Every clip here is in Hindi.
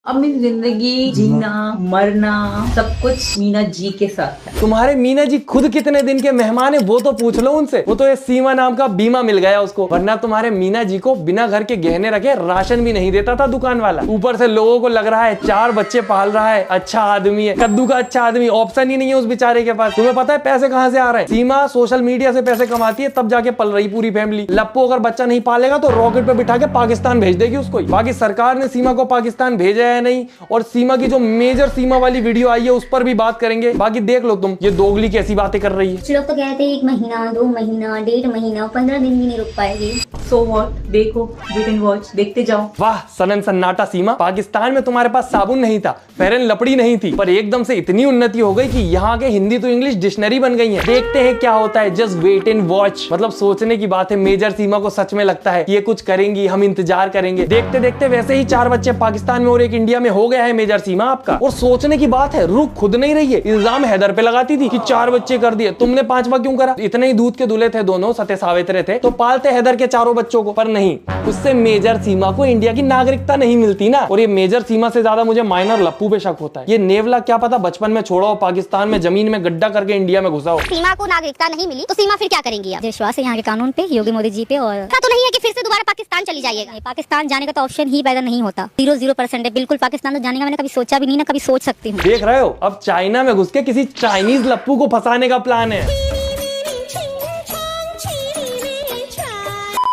अपनी जिंदगी जीना मरना सब कुछ मीना जी के साथ है। तुम्हारे मीना जी खुद कितने दिन के मेहमान है वो तो पूछ लो उनसे। वो तो ये सीमा नाम का बीमा मिल गया उसको, वरना तुम्हारे मीना जी को बिना घर के गहने रखे राशन भी नहीं देता था दुकान वाला। ऊपर से लोगों को लग रहा है 4 बच्चे पाल रहा है, अच्छा आदमी है, कद्दू का अच्छा आदमी। ऑप्शन ही नहीं है उस बेचारे के पास। तुम्हें पता है पैसे कहाँ से आ रहे हैं? सीमा सोशल मीडिया से पैसे कमाती है, तब जाके पल रही पूरी फैमिली। लप्पू अगर बच्चा नहीं पालेगा तो रॉकेट पे बिठा के पाकिस्तान भेज देगी उसको। बाकी सरकार ने सीमा को पाकिस्तान भेजा है नहीं, और सीमा की जो मेजर सीमा वाली वीडियो आई है उस पर भी बात करेंगे। बाकी देख लो तुम ये दोगली कैसी बातें कर रही है। कुछ लोग तो कहते हैं 1 महीना 2 महीना 1.5 महीना 15 दिन भी नहीं रुक पाएगी। सो व्हाट, देखो वेट एंड वॉच, देखते जाओ। वाह सनन सन्नाटा सीमा, पाकिस्तान में तुम्हारे पास साबुन नहीं था, फेरन लपड़ी नहीं थी, पर एकदम से इतनी उन्नति हो गई कि यहाँ के हिंदी तो इंग्लिश डिक्शनरी बन गई है। देखते हैं क्या होता है, जस्ट वेट एंड वॉच। मतलब सोचने की बात है, मेजर सीमा को सच में लगता है ये कुछ करेंगी, हम इंतजार करेंगे। देखते देखते वैसे ही 4 बच्चे पाकिस्तान में और 1 इंडिया में हो गया है मेजर सीमा आपका। और सोचने की बात है, रुक खुद नहीं रही है, इल्जाम हैदर पे लगाती थी कि 4 बच्चे कर दिए, तुमने 5वां क्यों करा? इतने ही दूध के दूल्हे थे दोनों, सत्य सावित्री थे, तो पालते हैदर के 4 बच्चों को। पर नहीं, उससे मेजर सीमा को इंडिया की नागरिकता नहीं मिलती ना। और ये मेजर सीमा से ज्यादा मुझे माइनर लप्पू पे शक होता है। ये नेवला क्या पता बचपन में छोड़ा हो पाकिस्तान में, जमीन में गड्ढा करके इंडिया में घुसा हो। सीमा को नागरिकता नहीं मिली तो सीमा फिर क्या करेंगी? आप विश्वास है यहाँ के कानून पे, योगी मोदी जी पे, और ऐसा तो नहीं है कि फिर से दोबारा पाकिस्तान चली जाइएगा? पाकिस्तान जाने का तो ऑप्शन ही पैदा नहीं होता। 0% है बिल्कुल पाकिस्तान तो जाने का। मैंने कभी सोचा भी नहीं, ना कभी सोच सकती हूँ। देख रहे हो, अब चाइना में घुस के किसी चाइनीज लप्पू को फंसाने का प्लान है।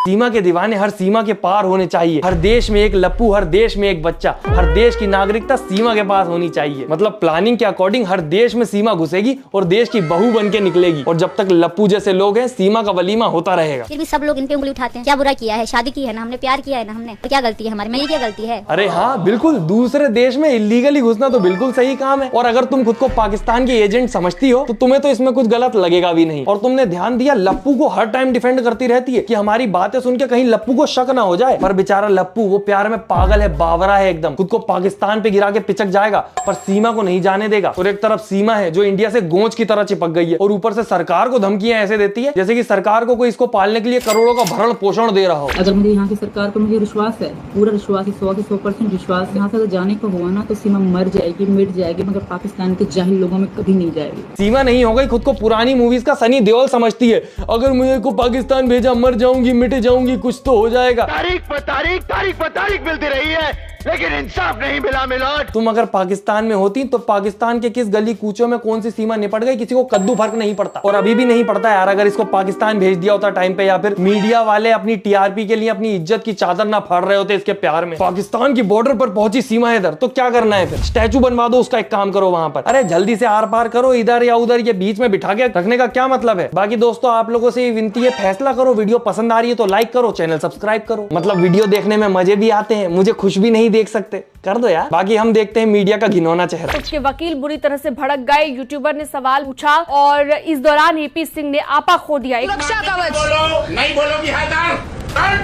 सीमा के दीवाने हर सीमा के पार होने चाहिए। हर देश में एक लप्पू, हर देश में एक बच्चा, हर देश की नागरिकता सीमा के पास होनी चाहिए। मतलब प्लानिंग के अकॉर्डिंग हर देश में सीमा घुसेगी और देश की बहू बन के निकलेगी। और जब तक लप्पू जैसे लोग हैं, सीमा का वलीमा होता रहेगा। फिर भी सब लोग इन पे उंगली उठाते हैं। क्या बुरा किया है? शादी की है ना हमने, प्यार किया है ना हमने, तो क्या गलती है हमारी? मेरी क्या गलती है? अरे हाँ बिल्कुल, दूसरे देश में इलीगली घुसना तो बिल्कुल सही काम है। और अगर तुम खुद को पाकिस्तान के एजेंट समझती हो तो तुम्हें तो इसमें कुछ गलत लगेगा भी नहीं। और तुमने ध्यान दिया, लप्पू को हर टाइम डिफेंड करती रहती है कि हमारी बातें सुन के कहीं लप्पू को शक ना हो जाए। पर बेचारा लप्पू वो प्यार में पागल है, बावरा है एकदम, खुद को पाकिस्तान पे गिरा के पिचक जाएगा, पर सीमा को नहीं जाने देगा। और एक तरफ सीमा है जो इंडिया से गोंच की तरह चिपक गई है, और ऊपर से सरकार को धमकियां ऐसे देती है जैसे कि सरकार को कोई इसको पालने के लिए करोड़ों का भरण पोषण दे रहा हो। अगर मुझे यहाँ की सरकार पर मुझे विश्वास है, पूरा विश्वास है, 100% विश्वास। यहाँ से अगर जाने को हुआ ना तो सीमा मर जाएगी, मिट जाएगी, मगर पाकिस्तान के जाहिल लोगों में कभी नहीं जाएगी। सीमा नहीं हो गई खुद को पुरानी मूवीज का सनी देओल समझती है। अगर मुझे को पाकिस्तान भेजा, मर जाऊंगी, मिट जाऊंगी, कुछ तो हो जाएगा। तारीख पर तारीख मिलती रही है, लेकिन इंसाफ नहीं मिला मिलोट। तुम अगर पाकिस्तान में होती तो पाकिस्तान के किस गली कूचों में कौन सी सीमा निपट गई, किसी को कद्दू फर्क नहीं पड़ता। और अभी भी नहीं पड़ता यार। अगर इसको पाकिस्तान भेज दिया होता टाइम पे, या फिर मीडिया वाले अपनी टीआरपी के लिए अपनी इज्जत की चादर ना फाड़ रहे होते इसके प्यार में। पाकिस्तान की बॉर्डर पर पहुंची सीमा हैदर, तो क्या करना है फिर? स्टैचू बनवा दो उसका, एक काम करो वहां पर। अरे जल्दी से आर पार करो, इधर या उधर, ये बीच में बिठा के रखने का क्या मतलब है? बाकी दोस्तों आप लोगों से विनती है, फैसला करो। वीडियो पसंद आ रही है तो लाइक करो, चैनल सब्सक्राइब करो। मतलब वीडियो देखने में मजे भी आते हैं, मुझे खुश भी नहीं देख सकते, कर दो यार। बाकी हम देखते हैं मीडिया का घिनौना चेहरा। उसके वकील बुरी तरह से भड़क गए। यूट्यूबर ने सवाल पूछा और इस दौरान एपी सिंह ने आपा खो दिया। सुरक्षा कवच नहीं बोलोगी हैदर,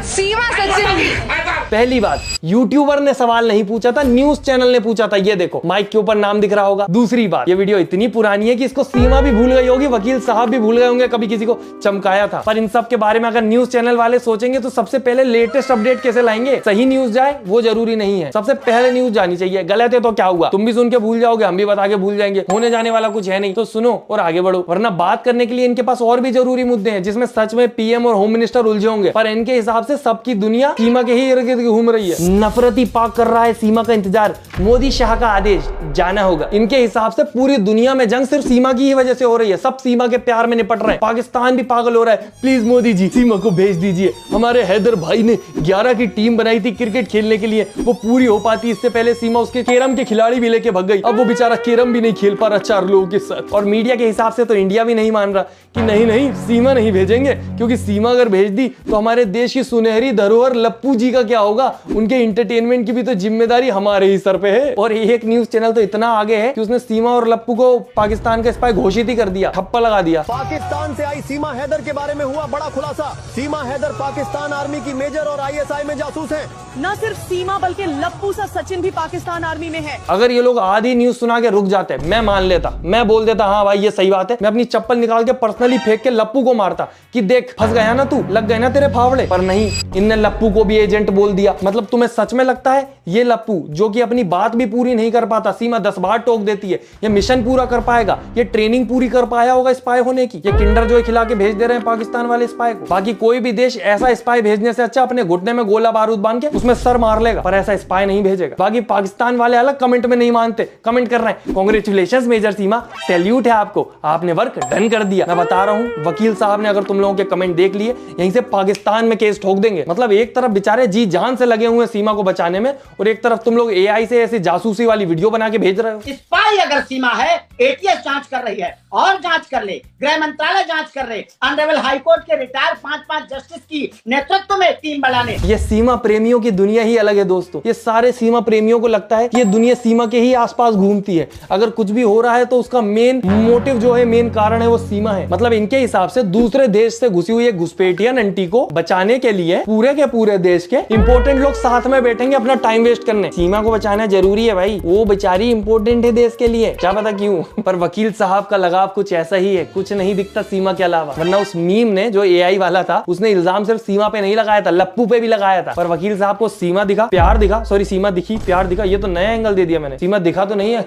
सीमा सचिन। पहली बात, यूट्यूबर ने सवाल नहीं पूछा था, न्यूज चैनल ने पूछा था। ये देखो माइक के ऊपर नाम दिख रहा होगा। दूसरी बात, ये वीडियो इतनी पुरानी है कि इसको सीमा भी भूल गई होगी, वकील साहब भी भूल गए होंगे कभी किसी को चमकाया था। पर इन सब के बारे में अगर न्यूज चैनल वाले सोचेंगे तो सबसे पहले लेटेस्ट अपडेट कैसे लाएंगे? सही न्यूज जाए वो जरूरी नहीं है, सबसे पहले न्यूज जानी चाहिए। गलत है तो क्या हुआ, तुम भी सुन के भूल जाओगे, हम भी बता के भूल जाएंगे, होने जाने वाला कुछ है नहीं। तो सुनो और आगे बढ़ो, वरना बात करने के लिए इनके पास और भी जरूरी मुद्दे हैं जिसमें सच में पीएम और होम मिनिस्टर उलझे होंगे। पर इनके हिसाब से सबकी दुनिया सीमा के ही इर्द गिर्द घूम रही है। नफरती पाक कर रहा है सीमा का इंतजार, मोदी शाह का आदेश, जाना होगा। इनके हिसाब से पूरी दुनिया में जंग सिर्फ सीमा की ही वजह से हो रही है। सब सीमा के प्यार में निपट रहे हैं। पाकिस्तान भी पागल हो रहा है, प्लीज मोदी जी सीमा को भेज दीजिए। हमारे हैदर भाई ने 11 की टीम बनाई थी क्रिकेट खेलने के लिए, वो पूरी हो पाती इससे पहले सीमा उसके केरम के खिलाड़ी भी लेके भाग गई। अब वो बेचारा केरम भी नहीं खेल पा रहा 4 लोगों के साथ। और मीडिया के हिसाब से तो इंडिया भी नहीं मान रहा कि नहीं सीमा नहीं भेजेंगे, क्योंकि सीमा अगर भेज दी तो हमारे देश की सुनहरी धरोहर लप्पू जी का क्या होगा? उनके एंटरटेनमेंट की भी तो जिम्मेदारी हमारे ही सर पे है। और एक न्यूज चैनल तो इतना आगे है कि उसने सीमा और लप्पू को पाकिस्तान का स्पाई घोषित ही कर दिया, ठप्पा लगा दिया। पाकिस्तान से आई सीमा हैदर के बारे में हुआ बड़ा खुलासा। सीमा हैदर पाकिस्तान आर्मी की मेजर और आईएसआई में जासूस है। न सिर्फ सीमा बल्कि लप्पू सा सचिन भी पाकिस्तान आर्मी में है। अगर ये लोग आधी न्यूज सुना के रुक जाते, मैं मान लेता, मैं बोल देता हाँ भाई ये सही बात है, मैं अपनी चप्पल निकाल के पर्सनली फेंक के लप्पू को मारता कि देख फंस गया ना तू, लग गए ना तेरे फावड़े। पर नहीं, इनने लप्पू को भी एजेंट बोल दिया। मतलब तुम्हें सच में लगता है ये लप्पू जो कि अपनी बात भी पूरी नहीं कर पाता, सीमा 10 बार टोक देती है, ये मिशन पूरा कर पाएगा, ये ट्रेनिंग पूरी कर पाया होगा स्पाई होने की? ये किंडर जो खिला के भेज दे रहे हैं पाकिस्तान वाले स्पाई को। बाकी कोई भी देश ऐसा स्पाई भेजने से अच्छा अपने घुटने में गोला बारूद बांध के उसमें सर मार लेगा, पर ऐसा स्पाई नहीं भेजेगा। बाकी पाकिस्तान वाले अलग कमेंट में नहीं मानते, कमेंट कर रहे हैं कांग्रेचुलेशंस मेजर सीमा, सैल्यूट है आपको, आपने वर्क डन कर दिया। मैं बता रहा हूं वकील साहब ने अगर तुम लोगों के कमेंट देख लिए यहीं से पाकिस्तान में केस ठोक देंगे। मतलब एक तरफ बेचारे जी जान से लगे हुए सीमा को बचाने में, और एक तरफ तुम लोग एआई से ऐसी जासूसी वाली वीडियो बना के भेज रहे हो। स्पाई अगर सीमा है, एटीएस जांच कर रही है और जांच कर ले, गृह मंत्रालय जांच कर रहे, ऑनरेबल हाईकोर्ट के रिटायर्ड 5 जस्टिस की नेतृत्व में टीम बनाने। ये सीमा प्रेमियों की दुनिया ही अलग है दोस्तों। ये सारे सीमा प्रेमियों को लगता है कि ये दुनिया सीमा के ही आसपास घूमती है, अगर कुछ भी हो रहा है तो उसका मेन मोटिव जो है, मेन कारण है वो सीमा है। मतलब इनके हिसाब से दूसरे देश से घुसी हुई एक घुसपैठिया नंटी को बचाने के लिए पूरे के पूरे देश के इंपोर्टेंट लोग साथ में बैठेंगे अपना टाइम वेस्ट करने। सीमा को बचाना जरूरी है भाई, वो बेचारी इंपोर्टेंट है देश के लिए, क्या पता क्यों। पर वकील साहब का लगाव कुछ ऐसा ही है, कुछ नहीं दिखता सीमा के अलावा। वरना उस मीम ने जो एआई वाला था उसने इल्जाम सिर्फ सीमा पे नहीं लगाया था, लप्पू पे भी लगाया था। पर वकील साहब को सीमा दिखा, प्यार दिखा, सॉरी सीमा दिखी, प्यार दिखा, ये तो नया एंगल दे दिया मैंने, सीमा दिखा तो नहीं है।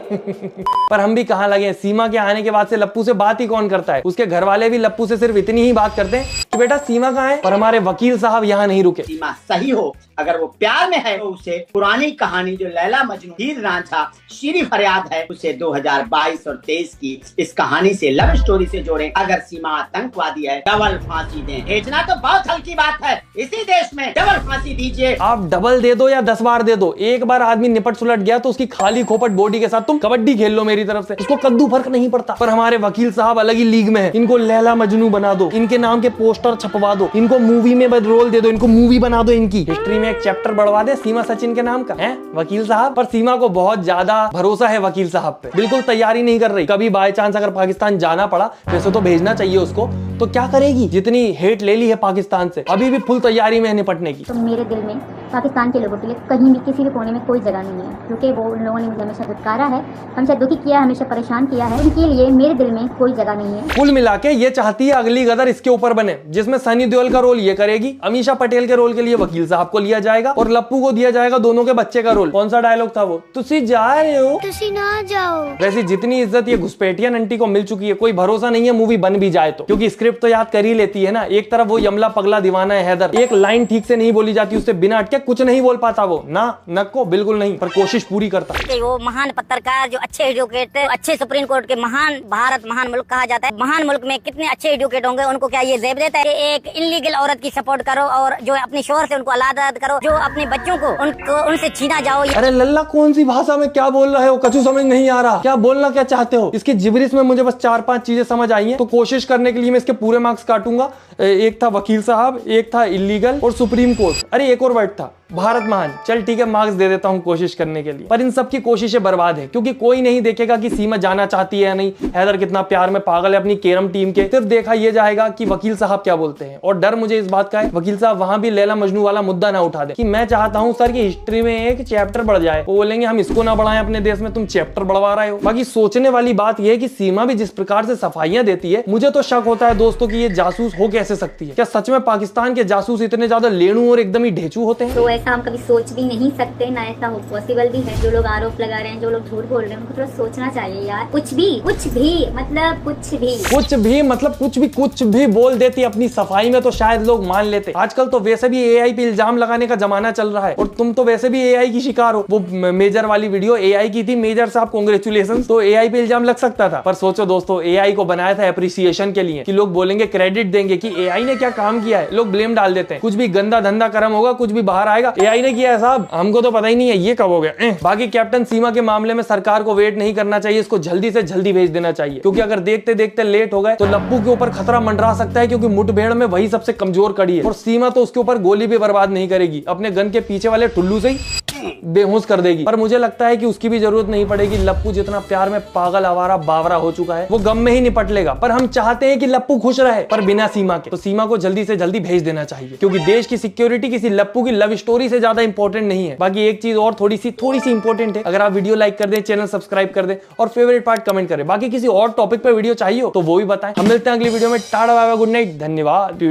पर हम भी कहां लगे, सीमा के आने के बाद से लप्पू से बात ही कौन करता है? उसके घर वाले भी लप्पू से सिर्फ इतनी ही बात करते हैं कि बेटा सीमा कहां है। पर हमारे वकील साहब यहाँ नहीं रुके। सीमा सही हो, अगर वो प्यार में है तो उसे पुरानी कहानी जो लैला मजनू हीर रांझा शीरी फरियाद है उसे 2022 और 23 की इस कहानी से, लव स्टोरी से जोड़ें। अगर सीमा आतंकवादी है डबल फांसी दें। भेजना तो बहुत हल्की बात है, इसी देश में डबल फांसी दीजिए। आप डबल दे दो या 10 बार दे दो, एक बार आदमी निपट सुलट गया तो उसकी खाली खोपट बॉडी के साथ तुम कबड्डी खेल लो मेरी तरफ से, उसको कद्दू फर्क नहीं पड़ता। पर हमारे वकील साहब अलग ही लीग में है, इनको लैला मजनू बना दो, इनके नाम के पोस्टर छपवा दो, इनको मूवी में रोल दे दो, इनको मूवी बना दो, इनकी हिस्ट्री में एक चैप्टर बढ़वा दे सीमा सचिन के नाम का है वकील साहब। पर सीमा को बहुत ज्यादा भरोसा है वकील साहब पे, बिल्कुल तैयारी नहीं कर रही। कभी बाय चांस अगर पाकिस्तान जाना पड़ा, वैसे तो भेजना चाहिए उसको, तो क्या करेगी? जितनी हेट ले ली है पाकिस्तान से, अभी भी फुल तैयारी में है निपटने की। तो मेरे दिल में पाकिस्तान के लोगों के लिए कहीं भी किसी भी कोने में कोई जगह नहीं है, क्योंकि वो उन लोगों ने मुझे हमेशा दुत्कारा है, हमेशा दुखी किया, हमेशा परेशान किया है, उनके लिए मेरे दिल में कोई जगह नहीं है। कुल मिला के ये चाहती है अगली गदर इसके ऊपर बने, जिसमें सनी देओल का रोल ये करेगी, अमीषा पटेल के रोल के लिए वकील साहब को लिया जाएगा और लप्पू को दिया जाएगा दोनों के बच्चे का रोल। कौन सा डायलॉग था वो? तुसी जा रहे हो, तुसी ना जाओ। वैसे जितनी इज्जत ये घुसपैठिया नंटी को मिल चुकी है, कोई भरोसा नहीं है मूवी बन भी जाए तो, क्योंकि स्क्रिप्ट तो याद कर ही लेती है ना। एक तरफ वो यमला पगला दीवाना है हैदर, एक लाइन ठीक से नहीं बोली जाती उससे, बिना अटके कुछ नहीं बोल पाता वो, ना नको बिल्कुल नहीं, पर कोशिश पूरी करता है। वो महान पत्रकार जो अच्छे एडवोकेट, अच्छे सुप्रीम कोर्ट के महान, भारत महान मुल्क कहा जाता है, महान मुल्क में कितने अच्छे एडवोकेट होंगे, उनको क्या ये जेब देता है एक इलीगल औरत की सपोर्ट करो और जो अपने शोहर से उनको अलग करो, जो अपने बच्चों को उनसे छीना जाओ। अरे लल्ला कौन सी भाषा में क्या बोल रहे हो? कछु समझ नहीं आ रहा, क्या बोलना क्या चाहते हो? इसकी जिबरिश में मुझे बस 4-5 चीजें समझ आई हैं, तो कोशिश करने के लिए मैं इसके पूरे मार्क्स काटूंगा। एक था वकील साहब, एक था इलीगल और सुप्रीम कोर्ट, अरे एक और वर्ड था भारत महान। चल ठीक है, मार्क्स दे देता हूं कोशिश करने के लिए, पर इन सब की कोशिशें बर्बाद है, क्योंकि कोई नहीं देखेगा कि सीमा जाना चाहती है या नहीं, हैदर कितना प्यार में पागल है अपनी केरम टीम के, सिर्फ देखा यह जाएगा कि वकील साहब क्या बोलते हैं। और डर मुझे इस बात का है वकील साहब वहां भी लैला मजनू वाला मुद्दा ना उठा दे कि मैं चाहता हूं सर की हिस्ट्री में एक चैप्टर बढ़ जाए, वो बोलेंगे हम इसको ना बढ़ाएं अपने देश में, तुम चैप्टर बढ़वा रहे हो। बाकी सोचने वाली बात यह है कि सीमा भी जिस प्रकार से सफाइयां देती है, मुझे तो शक होता है दोस्तों कि ये जासूस हो कैसे सकती है। क्या सच में पाकिस्तान के जासूस इतने ज्यादा लेणू और एकदम ही ढेचू होते हैं? तो ऐसा हम कभी सोच भी नहीं सकते, ना ऐसा हो पॉसिबल भी है। जो लोग आरोप लगा रहे हैं, जो लोग झूठ बोल रहे हैं, उनको थोड़ा सोचना चाहिए यार। कुछ भी मतलब कुछ भी बोल देती अपनी सफाई में तो शायद लोग मान लेते। आजकल तो वैसे भी एआई पे इल्जाम लगाने का जमाना चल रहा है, और तुम तो वैसे भी एआई की शिकार हो। वो मेजर वाली वीडियो एआई की थी, मेजर साहब कांग्रेचुलेशन, तो एआई पे इल्जाम लग सकता था। पर सोचो दोस्तों, एआई को बनाया था एप्रिसिएशन के लिए, कि लोग बोलेंगे, क्रेडिट देंगे कि एआई ने क्या काम किया है, लोग ब्लेम डाल देते हैं। कुछ भी गंदा धंधा कर्म होगा, कुछ भी बाहर आएगा, एआई ने किया है साहब, हमको तो पता ही नहीं है ये कब हो गया। बाकी कैप्टन सीमा के मामले में सरकार को वेट नहीं करना चाहिए, इसको जल्दी से जल्दी भेज देना चाहिए, क्योंकि अगर देखते देखते लेट हो गए तो लप्पू के ऊपर खतरा मंडरा सकता है, क्योंकि मुठभेड़ में वही सबसे कमजोर कड़ी है, और सीमा तो उसके ऊपर गोली भी बर्बाद नहीं करेगी, अपने गन के पीछे वाले टुल्लू से ही बेहोश कर देगी। पर मुझे लगता है कि उसकी भी जरूरत नहीं पड़ेगी, लप्पू जितना प्यार में पागल आवारा बावरा हो चुका है, वो गम में ही निपट लेगा। पर हम चाहते हैं कि लप्पू खुश रहे, पर बिना सीमा के। तो सीमा को जल्दी से जल्दी भेज देना चाहिए, क्योंकि देश की सिक्योरिटी किसी लप्पू की लव स्टोरी से ज्यादा इंपॉर्टेंट नहीं है। बाकी एक चीज और थोड़ी सी इंपॉर्टेंट है, अगर आप वीडियो लाइक कर दें, चैनल सब्सक्राइब कर दें और फेवरेट पार्ट कमेंट करें। बाकी किसी और टॉपिक पर वीडियो चाहिए हो तो वो भी बताएं। हम मिलते हैं अगली वीडियो में। Tata bye bye, good night, धन्यवाद।